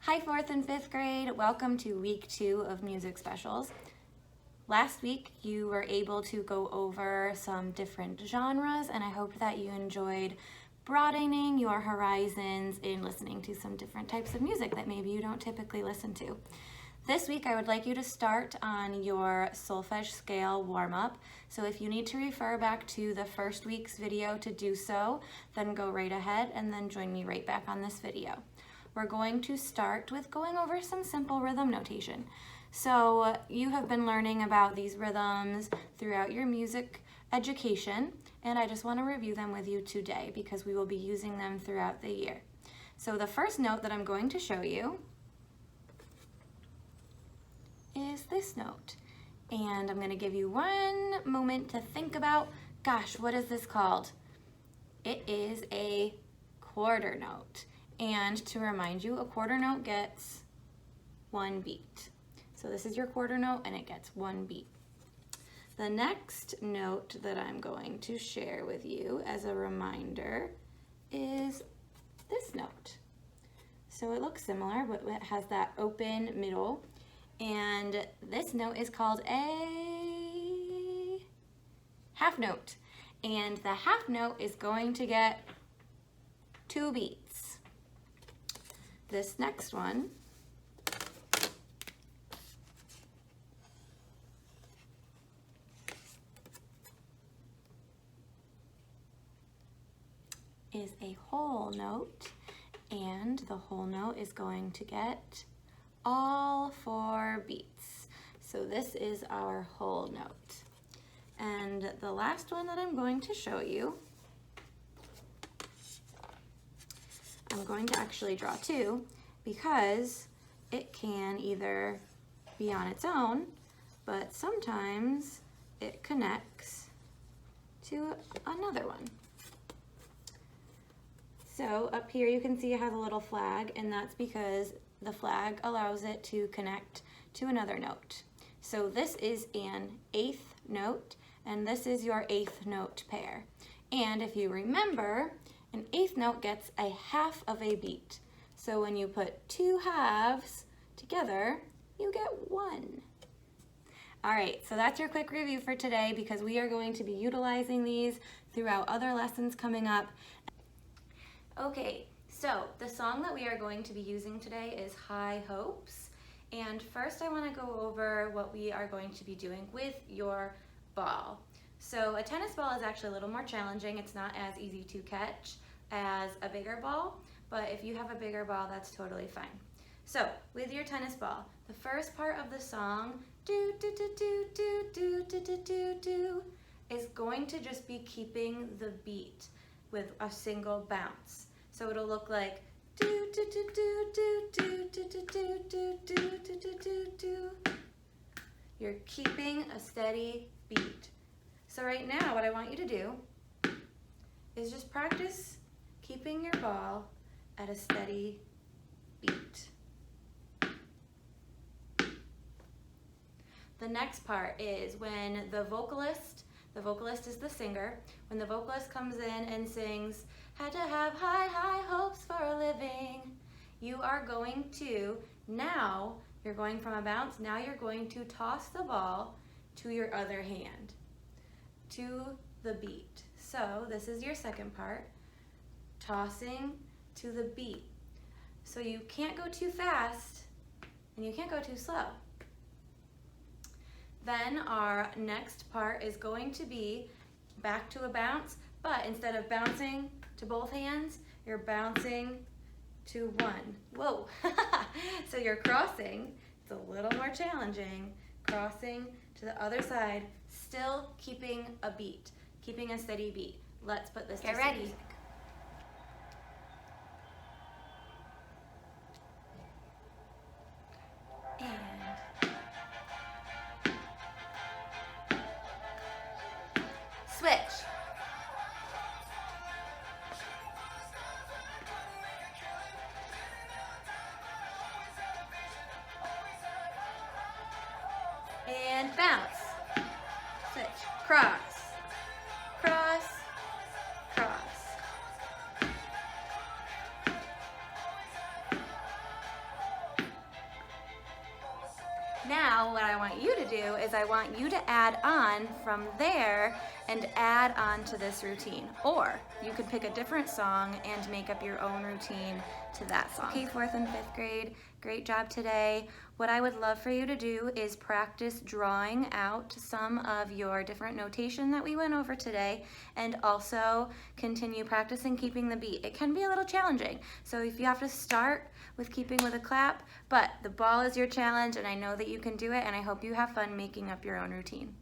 Hi, 4th and 5th grade. Welcome to week 2 of music specials. Last week you were able to go over some different genres, and I hope that you enjoyed broadening your horizons in listening to some different types of music that maybe you don't typically listen to. This week I would like you to start on your solfege scale warm-up. So if you need to refer back to the first week's video to do so, then go right ahead and then join me right back on this video. We're going to start with going over some simple rhythm notation. So you have been learning about these rhythms throughout your music education, and I just want to review them with you today because we will be using them throughout the year. So the first note that I'm going to show you is this note. And I'm going to give you one moment to think about, gosh, what is this called? It is a quarter note. And to remind you, a quarter note gets one beat. So this is your quarter note and it gets one beat. The next note that I'm going to share with you as a reminder is this note. So it looks similar, but it has that open middle. And this note is called a half note. And the half note is going to get 2 beats. This next one is a whole note, and the whole note is going to get all 4 beats. So this is our whole note. And the last one that I'm going to show you, I'm going to actually draw 2 because it can either be on its own, but sometimes it connects to another one. So up here you can see it has a little flag, and that's because the flag allows it to connect to another note. So this is an 8th note, and this is your 8th note pair. And if you remember, an 8th note gets a half of a beat. So when you put 2 halves together, you get 1. All right, so that's your quick review for today because we are going to be utilizing these throughout other lessons coming up. Okay, so the song that we are going to be using today is High Hopes. And first I want to go over what we are going to be doing with your ball. So a tennis ball is actually a little more challenging. It's not as easy to catch as a bigger ball, but if you have a bigger ball, that's totally fine. So with your tennis ball, the first part of the song, do do do do do do do do do do, is going to just be keeping the beat with a single bounce. So it'll look like do do do do do do do do do do do do do do. You're keeping a steady beat. So right now, what I want you to do is just practice keeping your ball at a steady beat. The next part is when the vocalist is the singer, when the vocalist comes in and sings, had to have high, high hopes for a living, you are going to, now you're going from a bounce, now you're going to toss the ball to your other hand, to the beat. So this is your second part, tossing to the beat. So you can't go too fast and you can't go too slow. Then our next part is going to be back to a bounce, but instead of bouncing to both hands, you're bouncing to one. Whoa! So you're crossing, it's a little more challenging, crossing to the other side, still keeping a beat, keeping a steady beat. Let's put this to some music. And switch. And bounce. Switch. Cross. Cross. Cross. Now what I want you to do is I want you to add on from there and add on to this routine. Or you could pick a different song and make up your own routine to that song. Okay, 4th and 5th grade, great job today. What I would love for you to do is practice drawing out some of your different notation that we went over today, and also continue practicing keeping the beat. It can be a little challenging, so if you have to start with keeping with a clap, but the ball is your challenge, and I know that you can do it, and I hope you have fun making up your own routine.